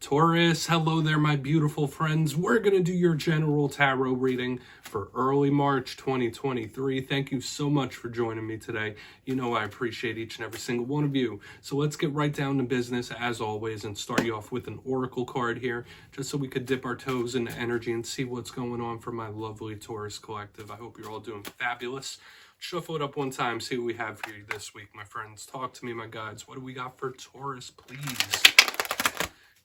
Taurus, hello there, my beautiful friends. We're going to do your general tarot reading for early March 2023. Thank you so much for joining me today. You know I appreciate each and every single one of you. So let's get right down to business as always and start you off with an oracle card here, just so we could dip our toes into energy and see what's going on for my lovely Taurus collective. I hope you're all doing fabulous. Shuffle it up one time, see what we have for you this week, my friends. Talk to me, my guides. What do we got for Taurus, please?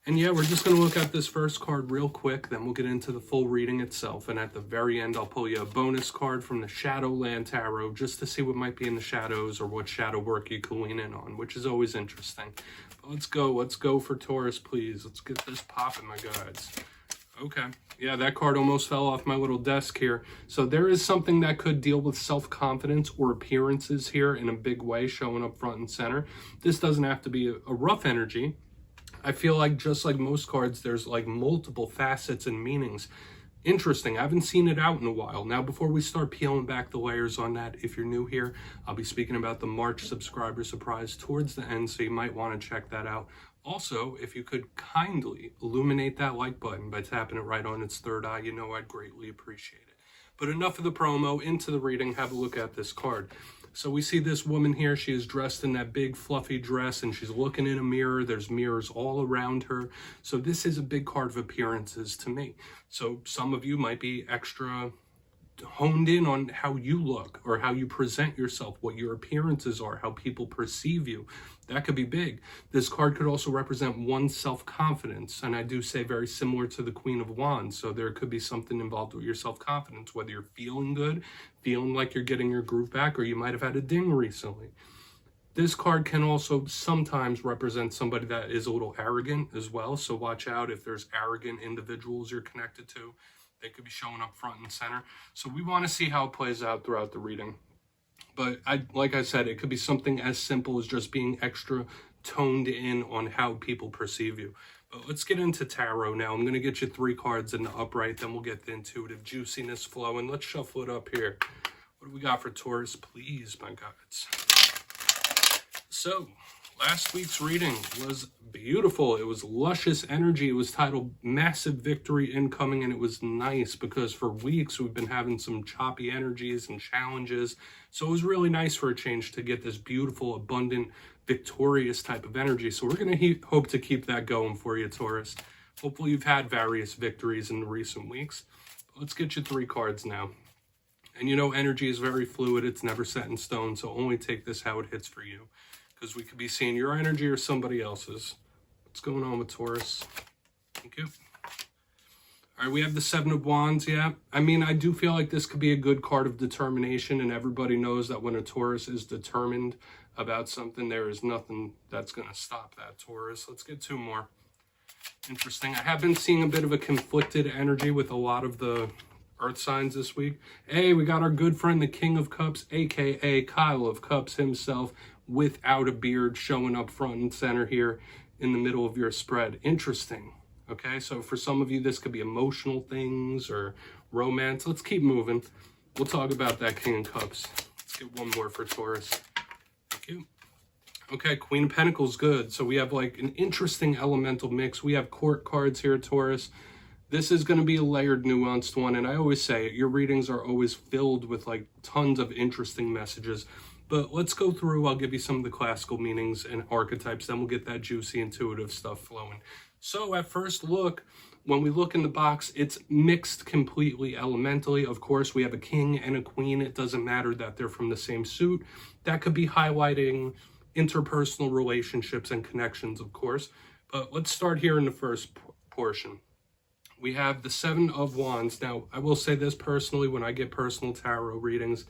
And yeah, we're just going to look at this first card real quick, then we'll get into the full reading itself. And at the very end, I'll pull you a bonus card from the Shadowland Tarot just to see what might be in the shadows or what shadow work you can lean in on, which is always interesting. But let's go for Taurus, please. Let's get this popping, my guides. Okay, yeah, that card almost fell off my little desk here. So there is something that could deal with self-confidence or appearances here in a big way, showing up front and center. This doesn't have to be a rough energy. I feel like just like most cards, there's like multiple facets and meanings. Interesting. I haven't seen it out in a while. Now, before we start peeling back the layers on that, if you're new here, I'll be speaking about the March subscriber surprise towards the end, so you might want to check that out. Also, if you could kindly illuminate that like button by tapping it right on its third eye, you know I'd greatly appreciate it. But enough of the promo, into the reading, have a look at this card. So we see this woman here, she is dressed in that big fluffy dress and she's looking in a mirror. There's mirrors all around her. So this is a big card of appearances to me. So some of you might be extra honed in on how you look or how you present yourself, what your appearances are, how people perceive you. That could be big. This card could also represent one's self-confidence, and I do say very similar to the Queen of Wands. So there could be something involved with your self-confidence, whether you're feeling good, feeling like you're getting your groove back, or you might have had a ding recently. This card can also sometimes represent somebody that is a little arrogant as well. So watch out if there's arrogant individuals you're connected to. They could be showing up front and center. So we want to see how it plays out throughout the reading. But like I said, it could be something as simple as just being extra toned in on how people perceive you. But let's get into tarot now. I'm going to get you 3 cards in the upright, then we'll get the intuitive juiciness flowing. Let's shuffle it up here. What do we got for Taurus, please, my guides? So, last week's reading was beautiful. It was luscious energy. It was titled Massive Victory Incoming, and it was nice because for weeks we've been having some choppy energies and challenges. So it was really nice for a change to get this beautiful, abundant, victorious type of energy. So we're going to hope to keep that going for you, Taurus. Hopefully you've had various victories in the recent weeks. Let's get you 3 cards now. And you know, energy is very fluid. It's never set in stone. So only take this how it hits for you, because we could be seeing your energy or somebody else's. What's going on with Taurus? Thank you. All right, we have the 7 of Wands, yeah. I mean, I do feel like this could be a good card of determination, and everybody knows that when a Taurus is determined about something, there is nothing that's going to stop that Taurus. Let's get 2 more. Interesting. I have been seeing a bit of a conflicted energy with a lot of the Earth signs this week. Hey, we got our good friend, the King of Cups, aka Kyle of Cups himself, without a beard, showing up front and center here in the middle of your spread. Interesting. Okay, so for some of you, this could be emotional things or romance. Let's keep moving. We'll talk about that King of Cups. Let's get 1 more for Taurus. Thank you. Okay, Queen of Pentacles, good. So we have like an interesting elemental mix. We have court cards here, Taurus. This is going to be a layered, nuanced one. And I always say your readings are always filled with like tons of interesting messages. But let's go through. I'll give you some of the classical meanings and archetypes. Then we'll get that juicy, intuitive stuff flowing. So at first look, when we look in the box, it's mixed completely elementally. Of course, we have a king and a queen. It doesn't matter that they're from the same suit. That could be highlighting interpersonal relationships and connections, of course. But let's start here in the first portion. We have the 7 of Wands. Now, I will say this personally, when I get personal tarot readings,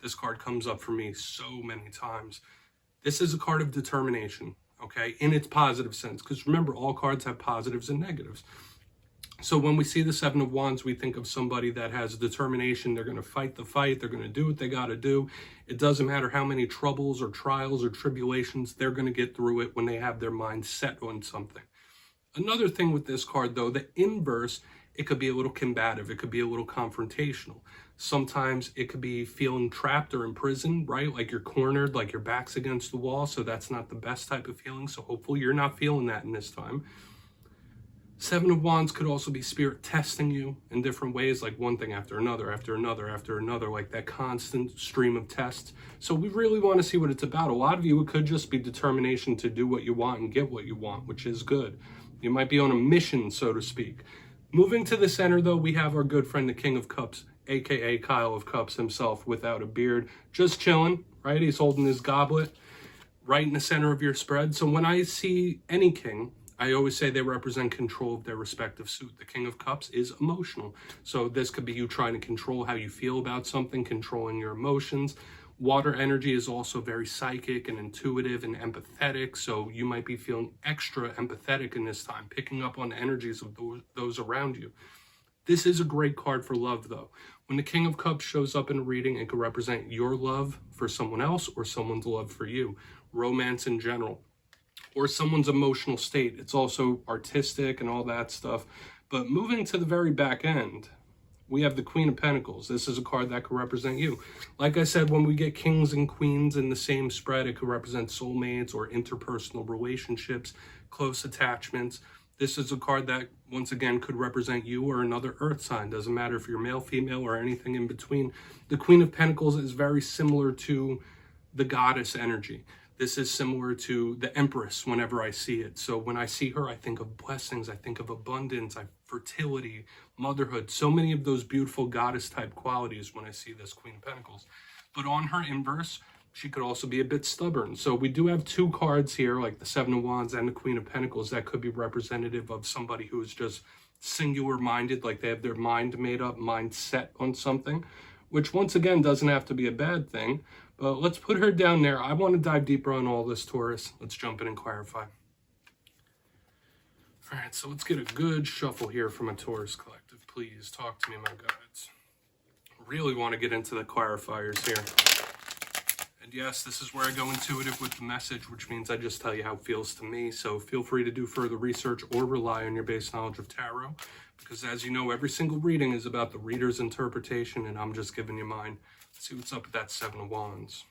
this card comes up for me so many times. This is a card of determination, okay, in its positive sense. Because remember, all cards have positives and negatives. So when we see the 7 of Wands, we think of somebody that has determination. They're going to fight the fight. They're going to do what they got to do. It doesn't matter how many troubles or trials or tribulations. They're going to get through it when they have their mind set on something. Another thing with this card, though, the inverse, it could be a little combative. It could be a little confrontational. Sometimes it could be feeling trapped or imprisoned, right? Like you're cornered, like your back's against the wall. So that's not the best type of feeling. So hopefully you're not feeling that in this time. Seven of Wands could also be spirit testing you in different ways, like one thing after another, after another, after another, like that constant stream of tests. So we really want to see what it's about. A lot of you, it could just be determination to do what you want and get what you want, which is good. You might be on a mission, so to speak. Moving to the center, though, we have our good friend, the King of Cups, aka Kyle of Cups himself, without a beard, just chilling, right? He's holding his goblet right in the center of your spread. So when I see any king, I always say they represent control of their respective suit. The King of Cups is emotional. So this could be you trying to control how you feel about something, controlling your emotions. Water energy is also very psychic and intuitive and empathetic. So you might be feeling extra empathetic in this time, picking up on the energies of those around you. This is a great card for love, though. When the King of Cups shows up in a reading, it could represent your love for someone else or someone's love for you, romance in general, or someone's emotional state. It's also artistic and all that stuff. But moving to the very back end, we have the Queen of Pentacles. This is a card that could represent you. Like I said, when we get kings and queens in the same spread, it could represent soulmates or interpersonal relationships, close attachments. This is a card that, once again, could represent you or another earth sign. Doesn't matter if you're male, female, or anything in between. The Queen of Pentacles is very similar to the goddess energy. This is similar to the Empress whenever I see it. So when I see her, I think of blessings, I think of abundance, fertility, motherhood, so many of those beautiful goddess type qualities when I see this Queen of Pentacles. But on her inverse, she could also be a bit stubborn. So we do have two cards here, like the Seven of Wands and the Queen of Pentacles, that could be representative of somebody who is just singular minded, like they have their mind made up, mind set on something, which once again doesn't have to be a bad thing. But let's put her down there. I want to dive deeper on all this, Taurus. Let's jump in and clarify. All right, so let's get a good shuffle here from a Taurus collective. Please talk to me, my guides. Really want to get into the clarifiers here. And yes, this is where I go intuitive with the message, which means I just tell you how it feels to me. So feel free to do further research or rely on your base knowledge of tarot. Because as you know, every single reading is about the reader's interpretation, and I'm just giving you mine. Let's see what's up with that Seven of Wands.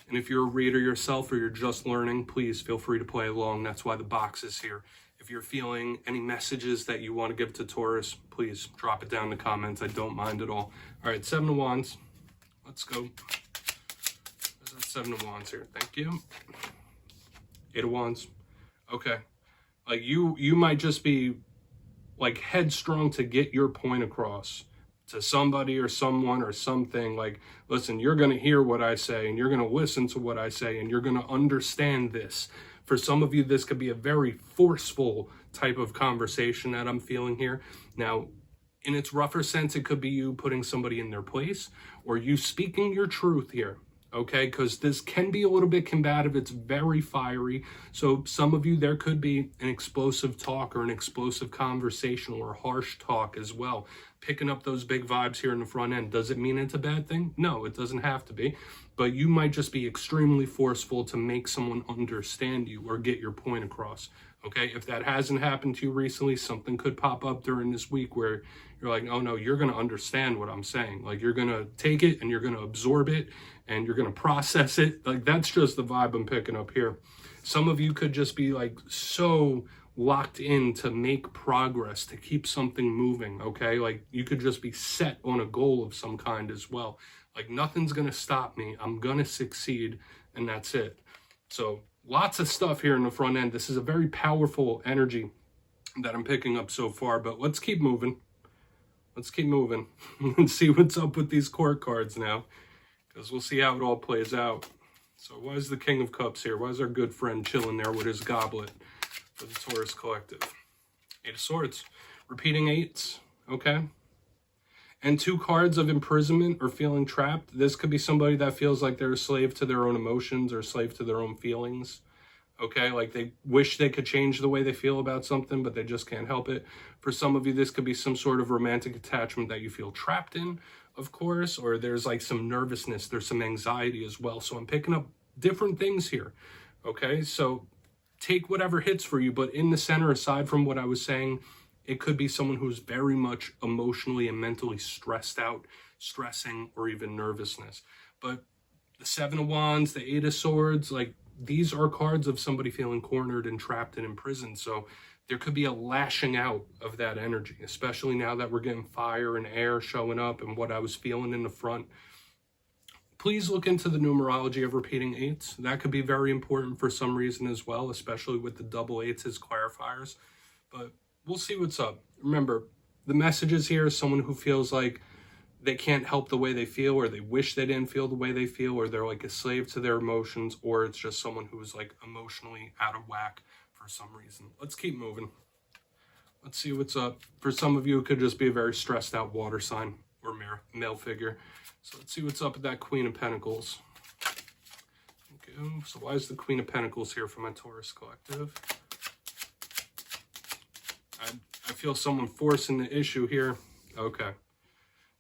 And if you're a reader yourself or you're just learning, please feel free to play along. That's why the box is here. If you're feeling any messages that you want to give to Taurus, please drop it down in the comments. I don't mind at all. All right, Seven of Wands. Let's go. There's that Seven of Wands here. Thank you. Eight of Wands. Okay. Like you might just be like headstrong to get your point across to somebody or someone or something. Like, listen, you're going to hear what I say and you're going to listen to what I say and you're going to understand this. For some of you, this could be a very forceful type of conversation that I'm feeling here. Now, in its rougher sense, it could be you putting somebody in their place or you speaking your truth here. Okay, because this can be a little bit combative. It's very fiery. So some of you, there could be an explosive talk or an explosive conversation or harsh talk as well. Picking up those big vibes here in the front end. Does it mean it's a bad thing? No, it doesn't have to be. But you might just be extremely forceful to make someone understand you or get your point across. Okay, if that hasn't happened to you recently, something could pop up during this week where you're like, oh no, you're going to understand what I'm saying. Like you're going to take it and you're going to absorb it and you're going to process it. Like that's just the vibe I'm picking up here. Some of you could just be like so locked in to make progress, to keep something moving. Okay, like you could just be set on a goal of some kind as well. Like nothing's going to stop me. I'm going to succeed and that's it. So lots of stuff here in the front end. This is a very powerful energy that I'm picking up so far, but let's keep moving. Let's keep moving and see what's up with these court cards now, because we'll see how it all plays out. So why is the King of Cups here? Why is our good friend chilling there with his goblet for the Taurus collective? Eight of Swords. Repeating eights. Okay. And two cards of imprisonment or feeling trapped. This could be somebody that feels like they're a slave to their own emotions or slave to their own feelings. Okay, like they wish they could change the way they feel about something, but they just can't help it. For some of you, this could be some sort of romantic attachment that you feel trapped in, of course, or there's like some nervousness, there's some anxiety as well. So I'm picking up different things here. Okay, so take whatever hits for you, but in the center, aside from what I was saying, it could be someone who's very much emotionally and mentally stressed out, stressing, or even nervousness. But the Seven of Wands, the Eight of Swords, like these are cards of somebody feeling cornered and trapped and imprisoned. So there could be a lashing out of that energy, especially now that we're getting fire and air showing up and what I was feeling in the front. Please look into the numerology of repeating eights. That could be very important for some reason as well, especially with the double eights as clarifiers. But we'll see what's up. Remember, the messages here is someone who feels like they can't help the way they feel, or they wish they didn't feel the way they feel, or they're like a slave to their emotions, or it's just someone who's like emotionally out of whack for some reason. Let's keep moving. Let's see what's up. For some of you, it could just be a very stressed out water sign or male figure. So let's see what's up with that Queen of Pentacles. Okay, so why is the Queen of Pentacles here for my Taurus collective? I feel someone forcing the issue here. Okay.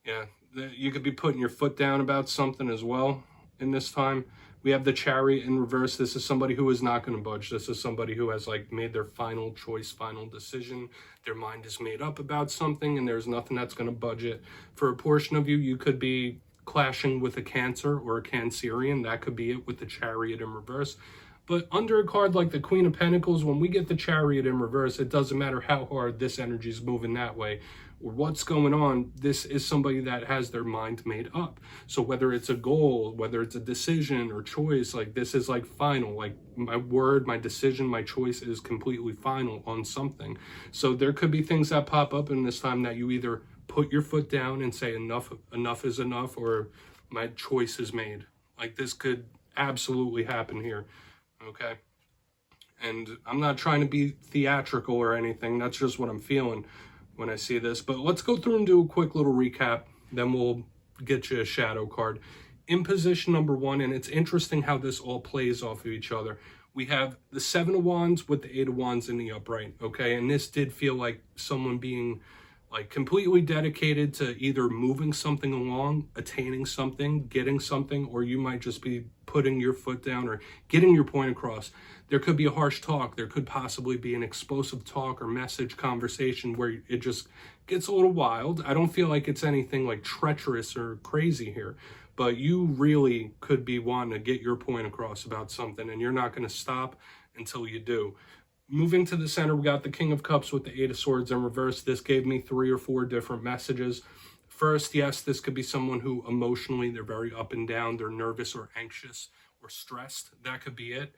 Yeah, you could be putting your foot down about something as well in this time. We have the Chariot in reverse. This is somebody who is not going to budge. This is somebody who has like made their final choice, final decision. Their mind is made up about something and there's nothing that's going to budge it. For a portion of you, you could be clashing with a Cancer or a Cancerian. That could be it with the Chariot in reverse. But under a card like the Queen of Pentacles, when we get the Chariot in reverse, it doesn't matter how hard this energy is moving that way or what's going on. This is somebody that has their mind made up. So whether it's a goal, whether it's a decision or choice, like this is like final, like my word, my decision, my choice is completely final on something. So there could be things that pop up in this time that you either put your foot down and say enough is enough, or my choice is made. Like this could absolutely happen here. Okay, and I'm not trying to be theatrical or anything. That's just what I'm feeling when I see this. But let's go through and do a quick little recap. Then we'll get you a shadow card. In position number 1, and it's interesting how this all plays off of each other. We have the 7 of Wands with the 8 of Wands in the upright. Okay, and this did feel like someone being like completely dedicated to either moving something along, attaining something, getting something, or you might just be putting your foot down or getting your point across. There could be a harsh talk. There could possibly be an explosive talk or message conversation where it just gets a little wild. I don't feel like it's anything like treacherous or crazy here, but you really could be wanting to get your point across about something, and you're not going to stop until you do. Moving to the center, we got the King of Cups with the 8 of Swords in reverse. This gave me 3 or 4 different messages. First, yes, this could be someone who emotionally, they're very up and down. They're nervous or anxious or stressed. That could be it.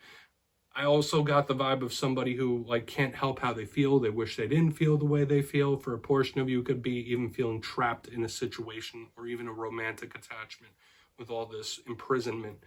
I also got the vibe of somebody who like can't help how they feel. They wish they didn't feel the way they feel. For a portion of you, could be even feeling trapped in a situation or even a romantic attachment with all this imprisonment.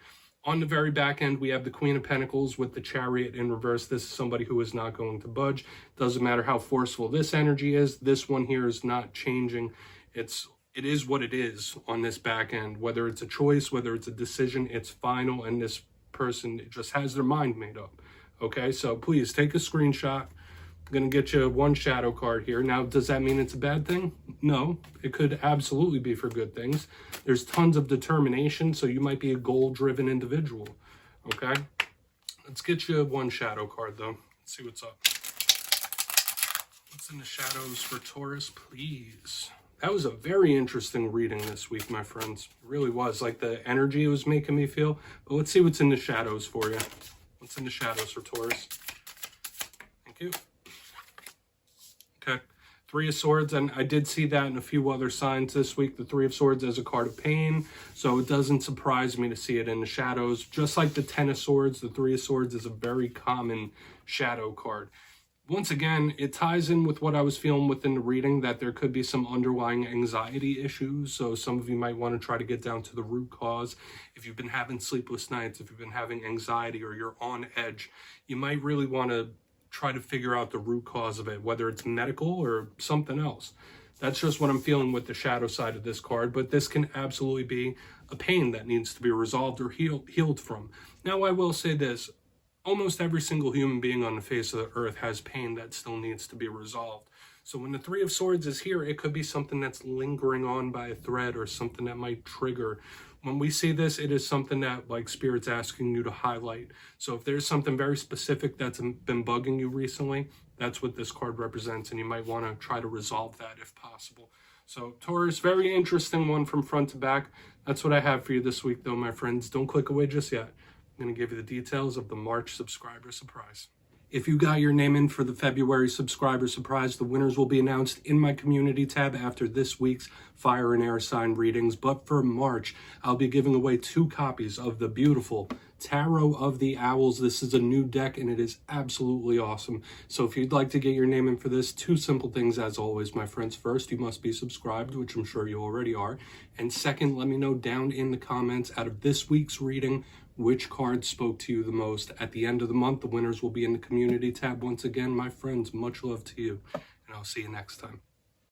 On the very back end, we have the Queen of Pentacles with the Chariot in reverse. This is somebody who is not going to budge. Doesn't matter how forceful this energy is. This one here is not changing. It is what it is on this back end. Whether it's a choice, whether it's a decision, it's final. And this person just has their mind made up. Okay, so please take a screenshot. I'm going to get you 1 shadow card here. Now, does that mean it's a bad thing? No, it could absolutely be for good things. There's tons of determination, so you might be a goal-driven individual, okay? Let's get you 1 shadow card, though. Let's see what's up. What's in the shadows for Taurus, please? That was a very interesting reading this week, my friends. It really was. Like, the energy it was making me feel. But let's see what's in the shadows for you. What's in the shadows for Taurus? Thank you. Okay, 3 of Swords, and I did see that in a few other signs this week, the 3 of Swords as a card of pain, so it doesn't surprise me to see it in the shadows. Just like the 10 of Swords, the 3 of Swords is a very common shadow card. Once again, it ties in with what I was feeling within the reading, that there could be some underlying anxiety issues, so some of you might want to try to get down to the root cause. If you've been having sleepless nights, if you've been having anxiety or you're on edge, you might really want to try to figure out the root cause of it, whether it's medical or something else. That's just what I'm feeling with the shadow side of this card, but this can absolutely be a pain that needs to be resolved or healed from. Now, I will say this, almost every single human being on the face of the earth has pain that still needs to be resolved. So when the 3 of Swords is here, it could be something that's lingering on by a thread or something that might trigger. When we see this, it is something that like Spirit's asking you to highlight. So if there's something very specific that's been bugging you recently, that's what this card represents, and you might want to try to resolve that if possible. So Taurus, very interesting one from front to back. That's what I have for you this week though, my friends. Don't click away just yet. I'm going to give you the details of the March subscriber surprise. If you got your name in for the February subscriber surprise, the winners will be announced in my community tab after this week's fire and air sign readings. But for March, I'll be giving away 2 copies of the beautiful Tarot of the Owls. This is a new deck and it is absolutely awesome. So if you'd like to get your name in for this, 2 simple things as always, my friends. First, you must be subscribed, which I'm sure you already are. And second, let me know down in the comments out of this week's reading, which card spoke to you the most. At the end of the month, the winners will be in the community tab once again. My friends, much love to you, and I'll see you next time.